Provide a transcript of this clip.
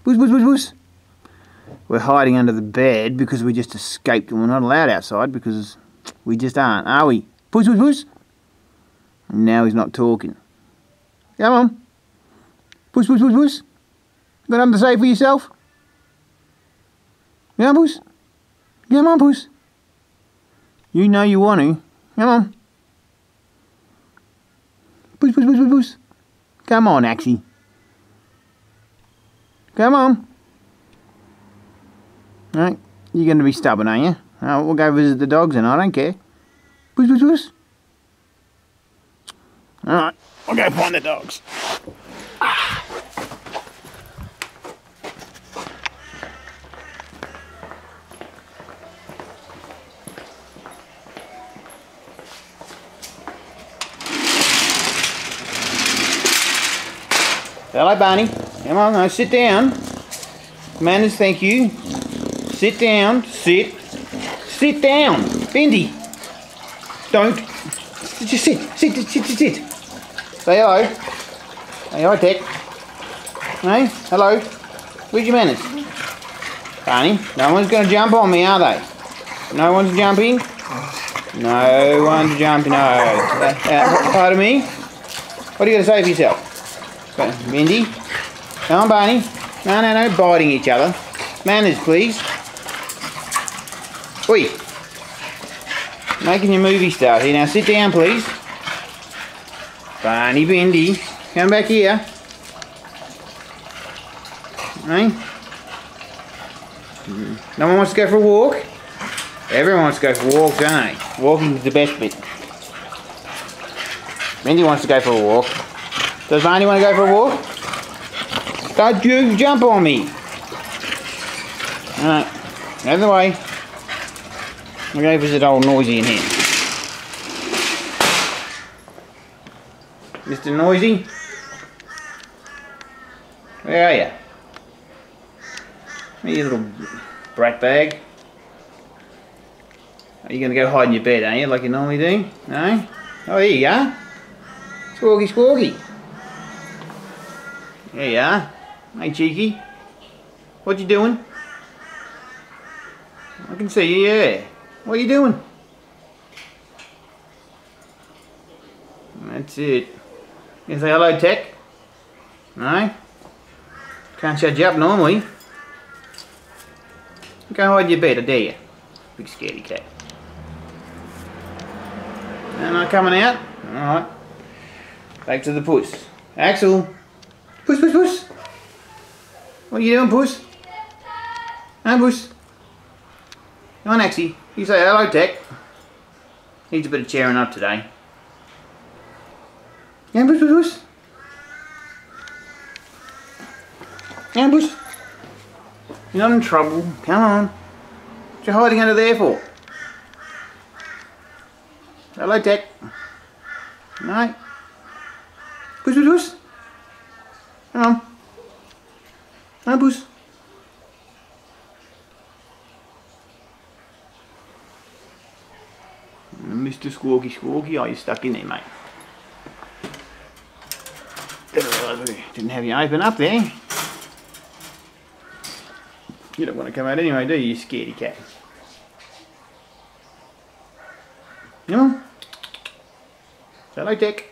Puss, puss, puss, puss. We're hiding under the bed because we just escaped and we're not allowed outside because we just aren't, are we? Puss, puss, puss. And now he's not talking. Come on. Puss, puss, puss, puss. Got nothing to say for yourself? Come on, puss. Come on, puss. You know you want to. Come on. Puss, puss, puss, puss, puss. Come on, Axie. Come on. Alright, you're going to be stubborn, are you? Alright, we'll go visit the dogs and I don't care. Puss, puss, puss. Alright, I'll go find the dogs. Hello, Barney. Come on, now sit down. Manners, thank you. Sit down. Sit. Sit down. Bendy. Don't. Just sit. Sit. Say hello. Say hi, Tech. Hey, hello. Where's your manners? Barney, no one's going to jump on me, are they? No one's jumping? No one's jumping. No. Pardon me? What are you going to say for yourself? Bendy? Come on, Barney. No, biting each other. Manners, please. Oi. Making your movie star here. Now sit down, please. Barney, Bendy. Come back here. Hey? No one wants to go for a walk? Everyone wants to go for a walk, don't they? Walking is the best bit. Bendy wants to go for a walk. Does Barney want to go for a walk? Don't you jump on me. Alright, out of the way. We'll go visit old Noisy in here. Mr. Noisy? Where are you? You little brat bag. Are you going to go hide in your bed, are you, like you normally do? No? Oh, here you are. Squawky, squawky. There you are. Hey, cheeky. What you doing? I can see you, yeah. What are you doing? That's it. You can say hello, Tech? No? Can't shut you up normally. Go hide in your bed, I dare you. Big scaredy cat. Am I coming out? Alright. Back to the puss. Axel! Puss, puss, puss! What are you doing, puss? No, puss. Come on, Axie. You say hello, Tech. Needs a bit of cheering up today. Yeah, puss, puss, puss. Yeah, puss. You're not in trouble. Come on. What you hiding under there for? Hello, Tech. No. Puss, puss, puss. Come on. No, puss. Mr. Squawky Squawky, are you stuck in there, mate? Didn't have you open up there. You don't want to come out anyway, do you, you scaredy cat? No? Hello, Tech.